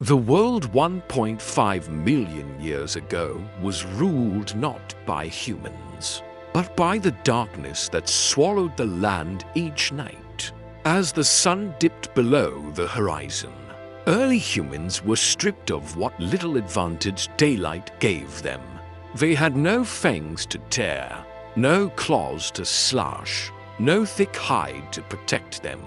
The world 1.5 million years ago was ruled not by humans, but by the darkness that swallowed the land each night. As the sun dipped below the horizon, early humans were stripped of what little advantage daylight gave them. They had no fangs to tear, no claws to slash, no thick hide to protect them.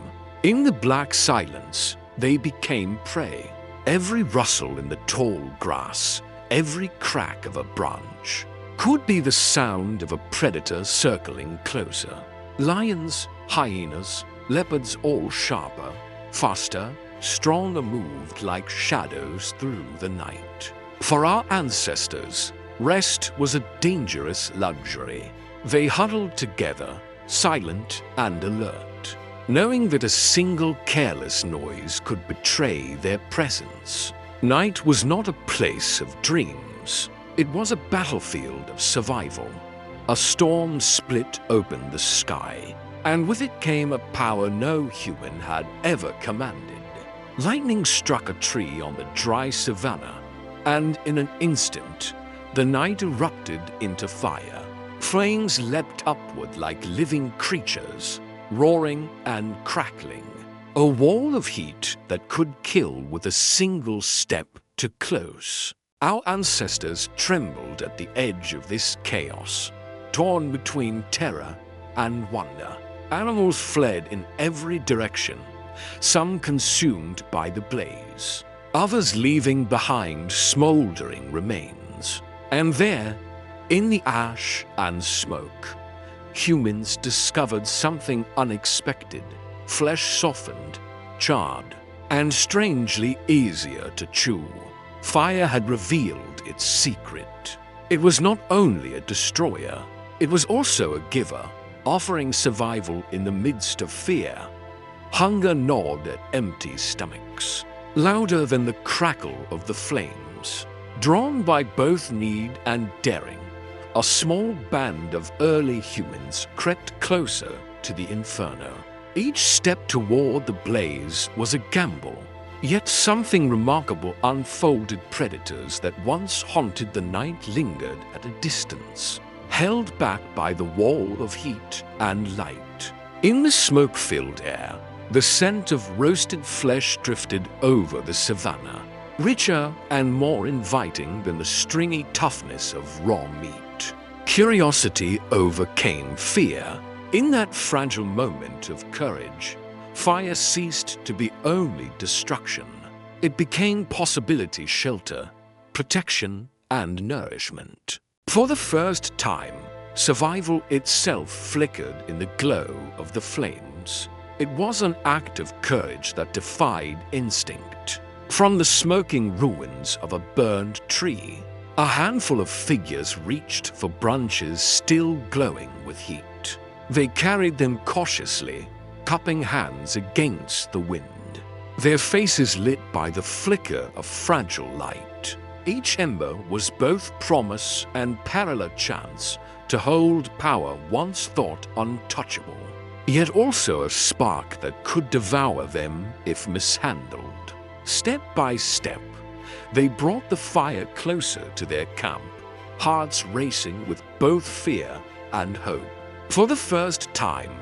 In the black silence, they became prey. Every rustle in the tall grass, every crack of a branch, could be the sound of a predator circling closer. Lions, hyenas, leopards all sharper, faster, stronger moved like shadows through the night. For our ancestors, rest was a dangerous luxury. They huddled together, silent and alert, knowing that a single careless noise could betray their presence. Night was not a place of dreams. It was a battlefield of survival. A storm split open the sky, and with it came a power no human had ever commanded. Lightning struck a tree on the dry savanna, and in an instant, the night erupted into fire. Flames leapt upward like living creatures, roaring and crackling. A wall of heat that could kill with a single step too close. Our ancestors trembled at the edge of this chaos, torn between terror and wonder. Animals fled in every direction, some consumed by the blaze, others leaving behind smoldering remains. And there, in the ash and smoke, humans discovered something unexpected. Flesh softened, charred, and strangely easier to chew. Fire had revealed its secret. It was not only a destroyer, it was also a giver, offering survival in the midst of fear. Hunger gnawed at empty stomachs, louder than the crackle of the flames. Drawn by both need and daring, a small band of early humans crept closer to the inferno. Each step toward the blaze was a gamble, yet something remarkable unfolded. Predators that once haunted the night lingered at a distance, held back by the wall of heat and light. In the smoke-filled air, the scent of roasted flesh drifted over the savanna, richer and more inviting than the stringy toughness of raw meat. Curiosity overcame fear. In that fragile moment of courage, fire ceased to be only destruction. It became possibility, shelter, protection, and nourishment. For the first time, survival itself flickered in the glow of the flames. It was an act of courage that defied instinct. From the smoking ruins of a burned tree, a handful of figures reached for branches still glowing with heat. They carried them cautiously, cupping hands against the wind, their faces lit by the flicker of fragile light. Each ember was both promise and perilous chance to hold power once thought untouchable, yet also a spark that could devour them if mishandled. Step by step, they brought the fire closer to their camp, hearts racing with both fear and hope. For the first time,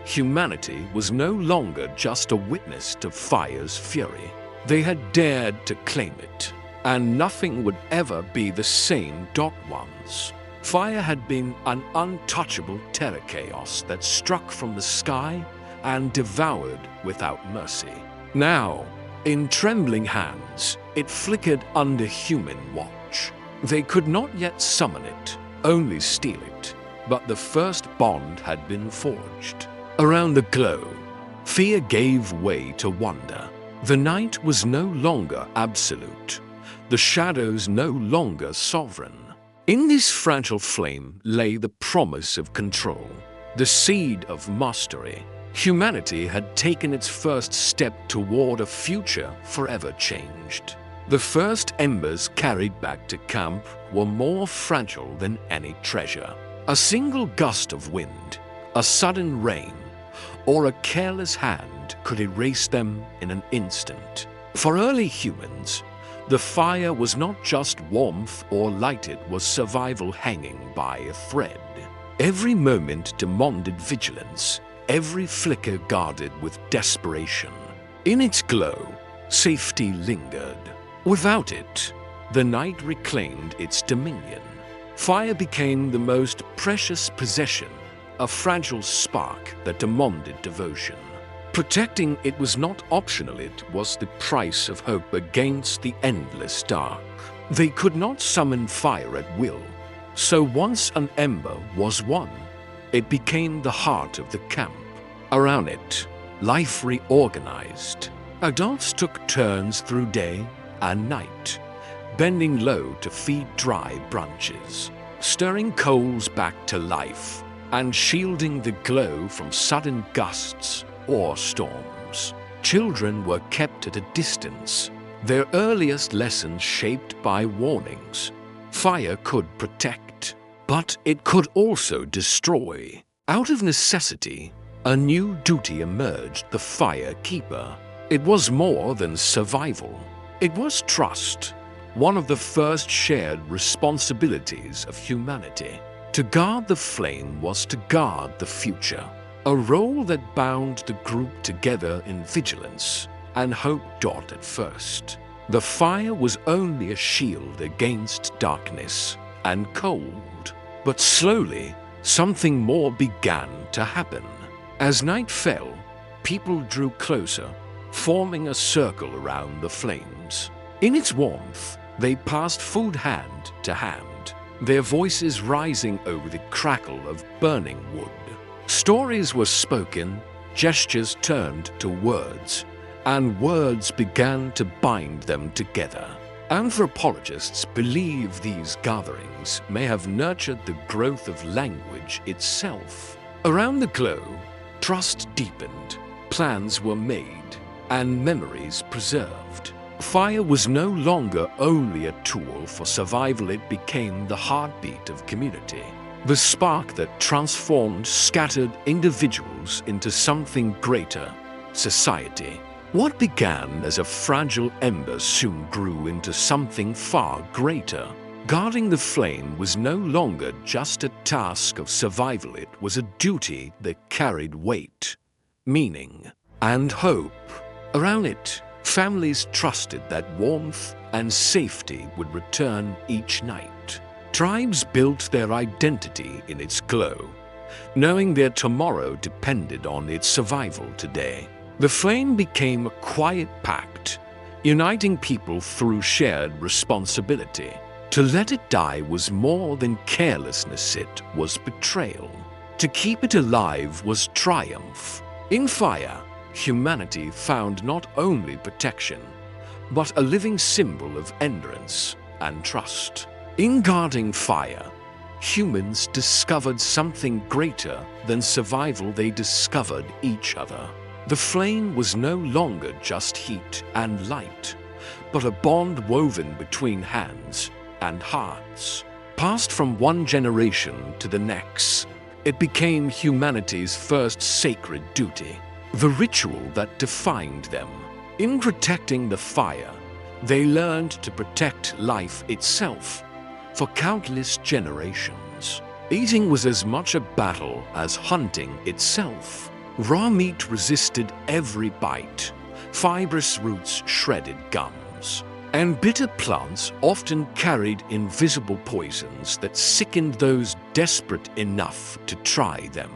humanity was no longer just a witness to fire's fury. They had dared to claim it, and nothing would ever be the same. Once, fire had been an untouchable terror chaos that struck from the sky and devoured without mercy. Now, in trembling hands, it flickered under human watch. They could not yet summon it, only steal it, but the first bond had been forged. Around the glow, fear gave way to wonder. The night was no longer absolute, the shadows no longer sovereign. In this fragile flame lay the promise of control, the seed of mastery. Humanity had taken its first step toward a future forever changed. The first embers carried back to camp were more fragile than any treasure. A single gust of wind, a sudden rain, or a careless hand could erase them in an instant. For early humans, The fire was not just warmth or light, it was survival hanging by a thread. Every moment demanded vigilance, every flicker guarded with desperation. In its glow, safety lingered. Without it, the night reclaimed its dominion. Fire became the most precious possession, a fragile spark that demanded devotion. Protecting it was not optional, it was the price of hope against the endless dark. They could not summon fire at will, so once an ember was won, it became the heart of the camp. Around it, life reorganized. Adults took turns through day and night, bending low to feed dry branches, stirring coals back to life, and shielding the glow from sudden gusts or storms. Children were kept at a distance, their earliest lessons shaped by warnings. Fire could protect, but it could also destroy. Out of necessity, a new duty emerged: the fire keeper. It was more than survival. It was trust, one of the first shared responsibilities of humanity. To guard the flame was to guard the future, a role that bound the group together in vigilance and hope. At first, the fire was only a shield against darkness and cold, but slowly something more began to happen. As night fell, people drew closer, forming a circle around the flames. In its warmth, they passed food hand to hand, their voices rising over the crackle of burning wood. Stories were spoken, gestures turned to words, and words began to bind them together. Anthropologists believe these gatherings may have nurtured the growth of language itself. Around the globe, trust deepened, plans were made, and memories preserved. Fire was no longer only a tool for survival, it became the heartbeat of community. The spark that transformed scattered individuals into something greater: society. What began as a fragile ember soon grew into something far greater. Guarding the flame was no longer just a task of survival, it was a duty that carried weight, meaning, and hope. Around it, families trusted that warmth and safety would return each night. Tribes built their identity in its glow, knowing their tomorrow depended on its survival today. The flame became a quiet pact, uniting people through shared responsibility. To let it die was more than carelessness, it was betrayal. To keep it alive was triumph. In fire, humanity found not only protection, but a living symbol of endurance and trust. In guarding fire, humans discovered something greater than survival. They discovered each other. The flame was no longer just heat and light, but a bond woven between hands and hearts. Passed from one generation to the next, it became humanity's first sacred duty, the ritual that defined them. In protecting the fire, they learned to protect life itself for countless generations. Eating was as much a battle as hunting itself. Raw meat resisted every bite, fibrous roots shredded gums, and bitter plants often carried invisible poisons that sickened those desperate enough to try them.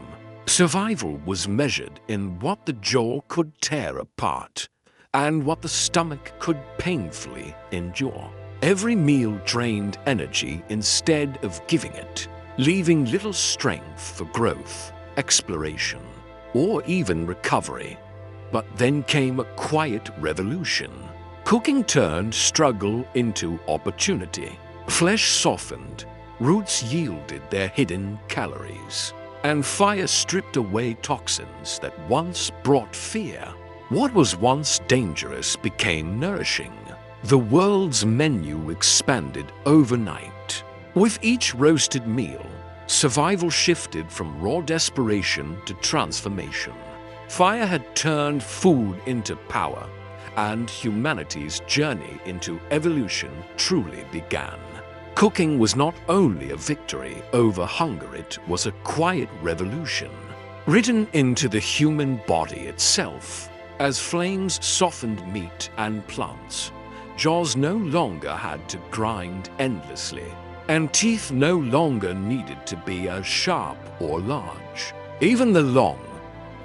Survival was measured in what the jaw could tear apart and what the stomach could painfully endure. Every meal drained energy instead of giving it, leaving little strength for growth, exploration, or even recovery. But then came a quiet revolution. Cooking turned struggle into opportunity. Flesh softened, roots yielded their hidden calories, and fire stripped away toxins that once brought fear. What was once dangerous became nourishing. The world's menu expanded overnight. With each roasted meal, survival shifted from raw desperation to transformation. Fire had turned food into power, and humanity's journey into evolution truly began. Cooking was not only a victory over hunger, it was a quiet revolution, written into the human body itself. As flames softened meat and plants, jaws no longer had to grind endlessly, and teeth no longer needed to be as sharp or large. Even the long,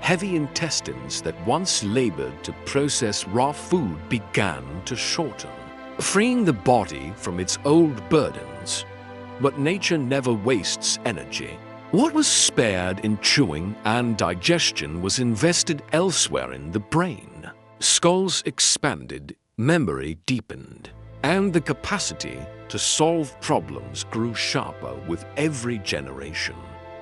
heavy intestines that once labored to process raw food began to shorten, freeing the body from its old burdens. But nature never wastes energy. What was spared in chewing and digestion was invested elsewhere in the brain. Skulls expanded, memory deepened, and the capacity to solve problems grew sharper with every generation.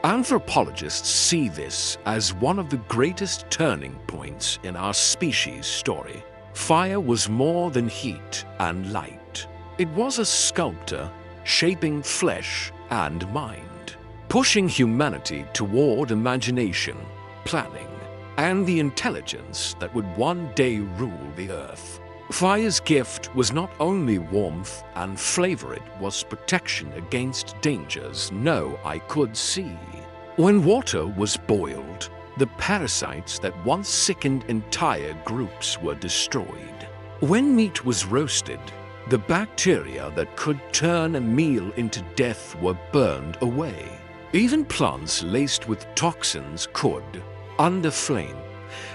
Anthropologists see this as one of the greatest turning points in our species' story. Fire was more than heat and light. It was a sculptor shaping flesh and mind, pushing humanity toward imagination, planning, and the intelligence that would one day rule the earth. Fire's gift was not only warmth and flavor, it was protection against dangers no eye could see. When water was boiled, the parasites that once sickened entire groups were destroyed. When meat was roasted, the bacteria that could turn a meal into death were burned away. Even plants laced with toxins could, under flame,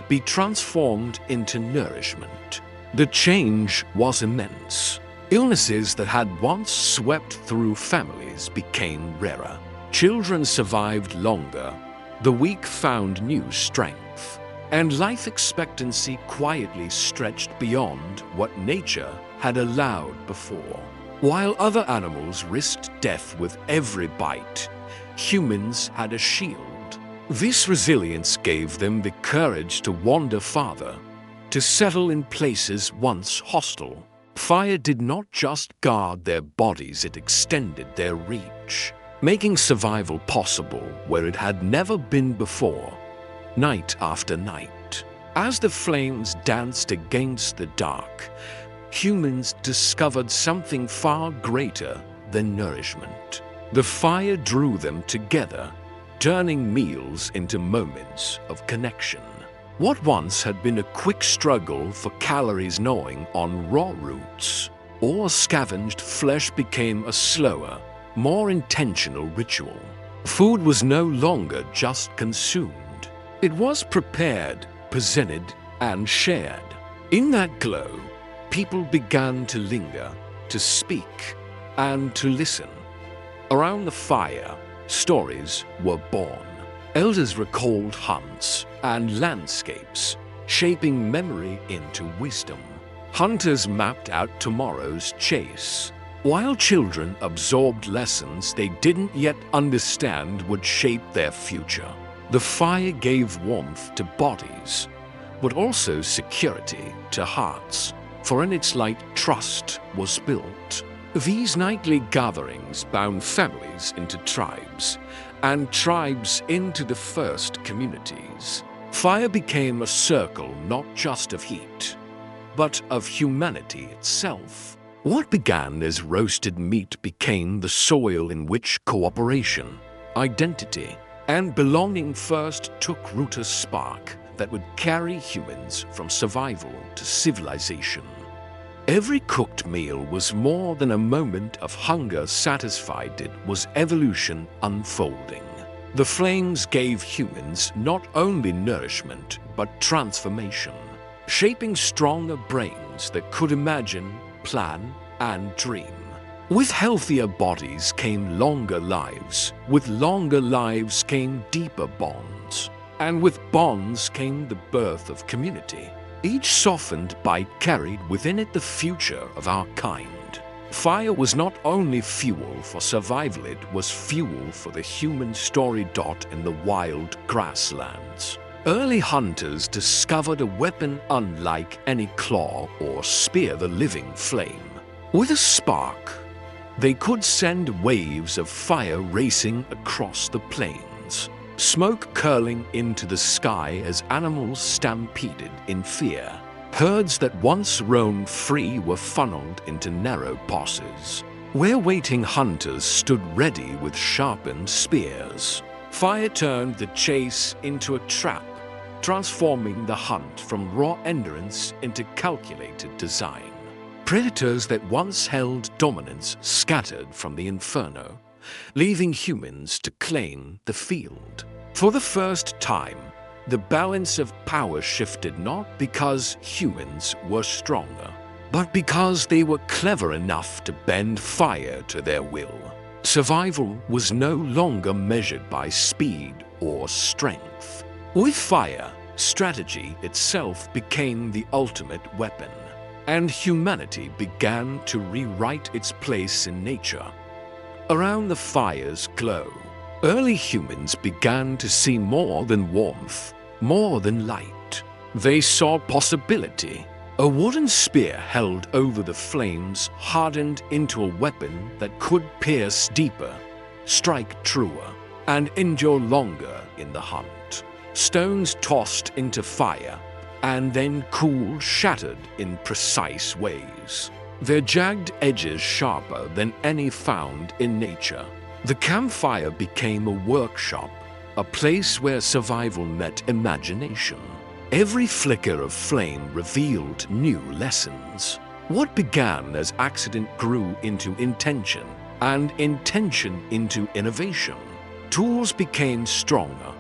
be transformed into nourishment. The change was immense. Illnesses that had once swept through families became rarer. Children survived longer, the weak found new strength, and life expectancy quietly stretched beyond what nature had allowed before. While other animals risked death with every bite, humans had a shield. This resilience gave them the courage to wander farther, to settle in places once hostile. Fire did not just guard their bodies, it extended their reach, making survival possible where it had never been before, night after night. As the flames danced against the dark, humans discovered something far greater than nourishment. The fire drew them together, turning meals into moments of connection. What once had been a quick struggle for calories gnawing on raw roots or scavenged flesh became a slower, more intentional ritual. Food was no longer just consumed. It was prepared, presented, and shared. In that glow, people began to linger, to speak, and to listen. Around the fire, stories were born. Elders recalled hunts and landscapes, shaping memory into wisdom. Hunters mapped out tomorrow's chase, while children absorbed lessons they didn't yet understand would shape their future. The fire gave warmth to bodies, but also security to hearts, for in its light trust was built. These nightly gatherings bound families into tribes, and tribes into the first communities. Fire became a circle not just of heat, but of humanity itself. What began as roasted meat became the soil in which cooperation, identity, and belonging first took root, a spark that would carry humans from survival to civilization. Every cooked meal was more than a moment of hunger satisfied, it was evolution unfolding. The flames gave humans not only nourishment, but transformation, shaping stronger brains that could imagine, plan, and dream. With healthier bodies came longer lives. With longer lives came deeper bonds. And with bonds came the birth of community. Each softened bite carried within it the future of our kind. Fire was not only fuel for survival, it was fuel for the human story in the wild grasslands. Early hunters discovered a weapon unlike any claw or spear, the living flame. With a spark, they could send waves of fire racing across the plains, smoke curling into the sky as animals stampeded in fear. Herds that once roamed free were funneled into narrow passes, where waiting hunters stood ready with sharpened spears. Fire turned the chase into a trap, transforming the hunt from raw endurance into calculated design. Predators that once held dominance scattered from the inferno, leaving humans to claim the field. For the first time, the balance of power shifted not because humans were stronger, but because they were clever enough to bend fire to their will. Survival was no longer measured by speed or strength. With fire, strategy itself became the ultimate weapon, and humanity began to rewrite its place in nature. Around the fire's glow, early humans began to see more than warmth, more than light. They saw possibility. A wooden spear held over the flames hardened into a weapon that could pierce deeper, strike truer, and endure longer in the hunt. Stones tossed into fire and then cooled, shattered in precise ways, their jagged edges sharper than any found in nature. The campfire became a workshop, a place where survival met imagination. Every flicker of flame revealed new lessons. What began as accident grew into intention, and intention into innovation. Tools became stronger,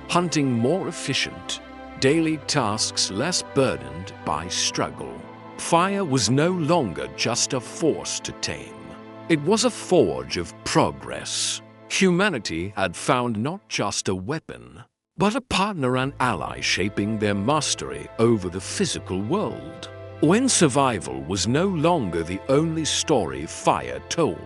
hunting more efficient, daily tasks less burdened by struggle. Fire was no longer just a force to tame. It was a forge of progress. Humanity had found not just a weapon, but a partner and ally shaping their mastery over the physical world. When survival was no longer the only story fire told,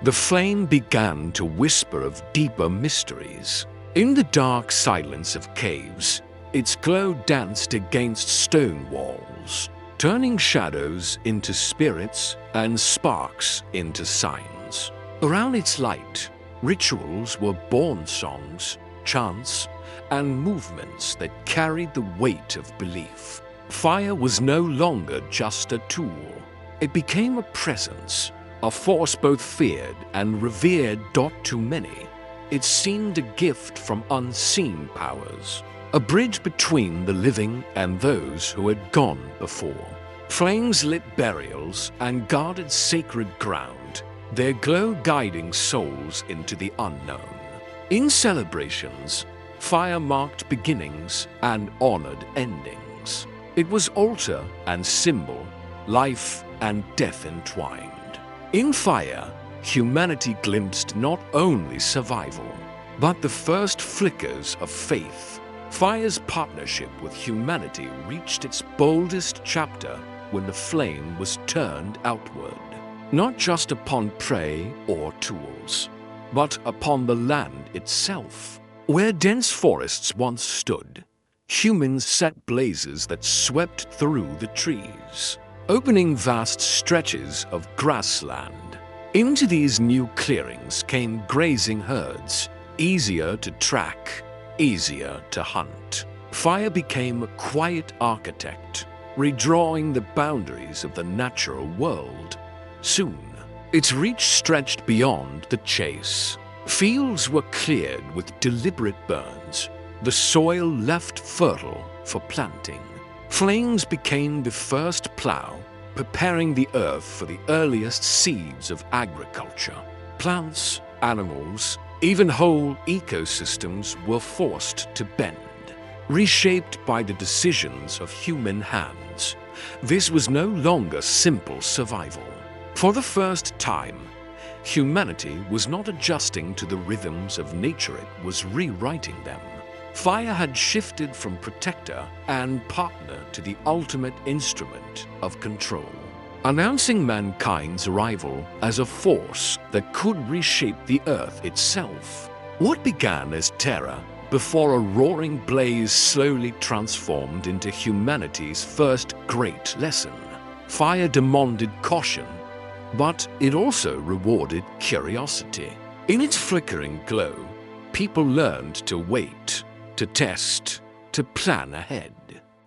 the flame began to whisper of deeper mysteries. In the dark silence of caves, its glow danced against stone walls, turning shadows into spirits and sparks into signs. Around its light, rituals were born songs, chants, and movements that carried the weight of belief. Fire was no longer just a tool. It became a presence, a force both feared and revered. To many, it seemed a gift from unseen powers, a bridge between the living and those who had gone before. Flames lit burials and guarded sacred ground, their glow guiding souls into the unknown. In celebrations, fire marked beginnings and honored endings. It was altar and symbol, life and death entwined. In fire, humanity glimpsed not only survival, but the first flickers of faith. Fire's partnership with humanity reached its boldest chapter when the flame was turned outward, not just upon prey or tools, but upon the land itself. Where dense forests once stood, humans set blazes that swept through the trees, opening vast stretches of grassland. Into these new clearings came grazing herds, easier to track, easier to hunt. Fire became a quiet architect, redrawing the boundaries of the natural world. Soon, its reach stretched beyond the chase. Fields were cleared with deliberate burns, the soil left fertile for planting. Flames became the first plow, preparing the earth for the earliest seeds of agriculture. Plants, animals, even whole ecosystems were forced to bend, reshaped by the decisions of human hands. This was no longer simple survival. For the first time, humanity was not adjusting to the rhythms of nature, it was rewriting them. Fire had shifted from protector and partner to the ultimate instrument of control, announcing mankind's arrival as a force that could reshape the earth itself. What began as terror before a roaring blaze slowly transformed into humanity's first great lesson. Fire demanded caution, but it also rewarded curiosity. In its flickering glow, people learned to wait, to test, to plan ahead.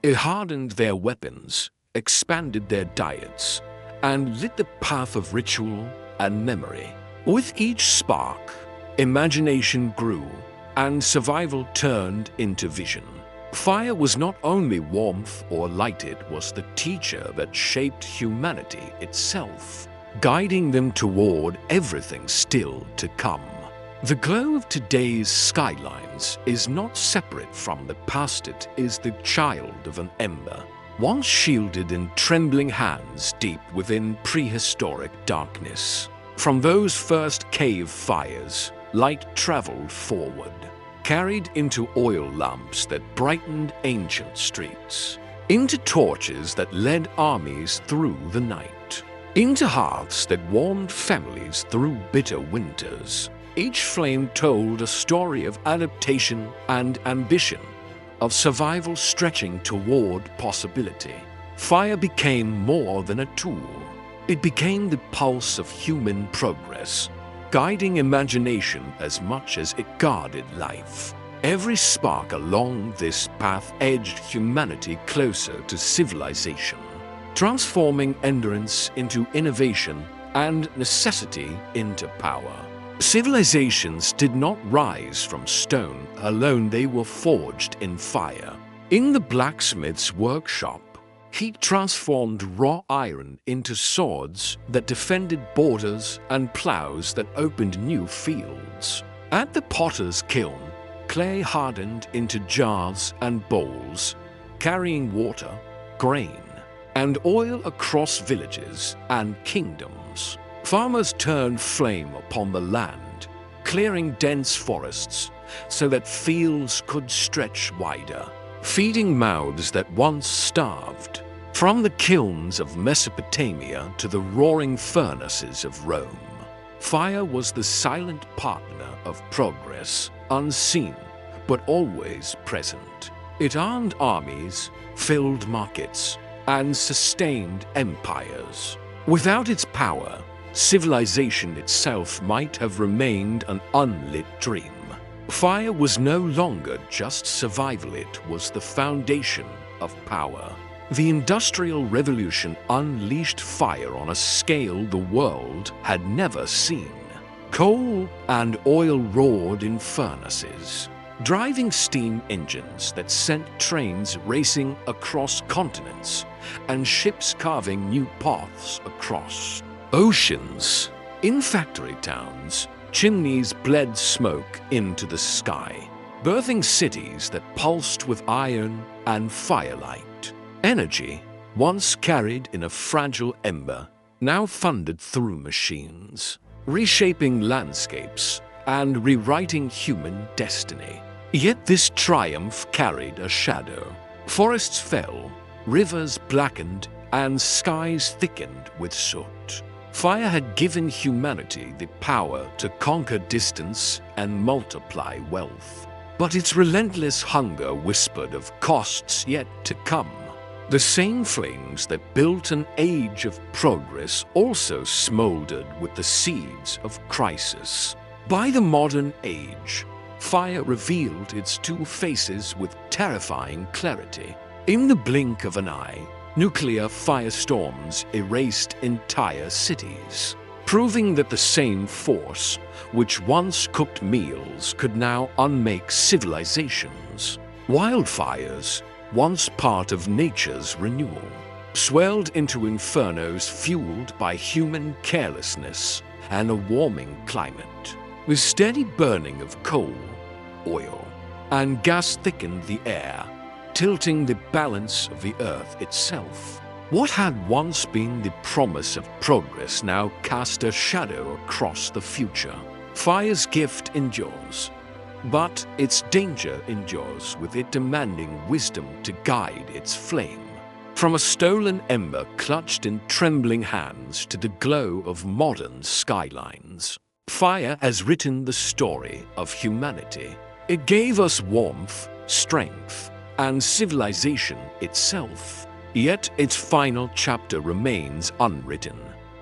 It hardened their weapons, expanded their diets, and lit the path of ritual and memory. With each spark, imagination grew, and survival turned into vision. Fire was not only warmth or light, it was the teacher that shaped humanity itself, guiding them toward everything still to come. The glow of today's skylines is not separate from the past. It is the child of an ember, once shielded in trembling hands deep within prehistoric darkness. From those first cave fires, light traveled forward, carried into oil lamps that brightened ancient streets, into torches that led armies through the night, into hearths that warmed families through bitter winters. Each flame told a story of adaptation and ambition, of survival stretching toward possibility. Fire became more than a tool. It became the pulse of human progress, guiding imagination as much as it guarded life. Every spark along this path edged humanity closer to civilization, transforming endurance into innovation and necessity into power. Civilizations did not rise from stone alone, they were forged in fire. In the blacksmith's workshop, heat transformed raw iron into swords that defended borders and plows that opened new fields. At the potter's kiln, clay hardened into jars and bowls, carrying water, grain, and oil across villages and kingdoms. Farmers turned flame upon the land, clearing dense forests so that fields could stretch wider, feeding mouths that once starved. From the kilns of Mesopotamia to the roaring furnaces of Rome, fire was the silent partner of progress, unseen but always present. It armed armies, filled markets, and sustained empires. Without its power, civilization itself might have remained an unlit dream. Fire was no longer just survival, it was the foundation of power. The Industrial Revolution unleashed fire on a scale the world had never seen. Coal and oil roared in furnaces, driving steam engines that sent trains racing across continents and ships carving new paths across oceans. In factory towns, chimneys bled smoke into the sky, birthing cities that pulsed with iron and firelight. Energy, once carried in a fragile ember, now thundered through machines, reshaping landscapes and rewriting human destiny. Yet this triumph carried a shadow. Forests fell, rivers blackened, and skies thickened with soot. Fire had given humanity the power to conquer distance and multiply wealth. But its relentless hunger whispered of costs yet to come. The same flames that built an age of progress also smoldered with the seeds of crisis. By the modern age, fire revealed its two faces with terrifying clarity. In the blink of an eye, nuclear firestorms erased entire cities, proving that the same force which once cooked meals could now unmake civilizations. Wildfires, once part of nature's renewal, swelled into infernos fueled by human carelessness and a warming climate. The steady burning of coal, oil, and gas thickened the air, tilting the balance of the earth itself. What had once been the promise of progress now cast a shadow across the future. Fire's gift endures, but its danger endures with it demanding wisdom to guide its flame. From a stolen ember clutched in trembling hands to the glow of modern skylines, fire has written the story of humanity. It gave us warmth, strength, and civilization itself. Yet its final chapter remains unwritten.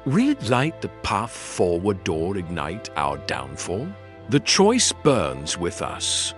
Will it light the path forward or ignite our downfall? The choice burns with us.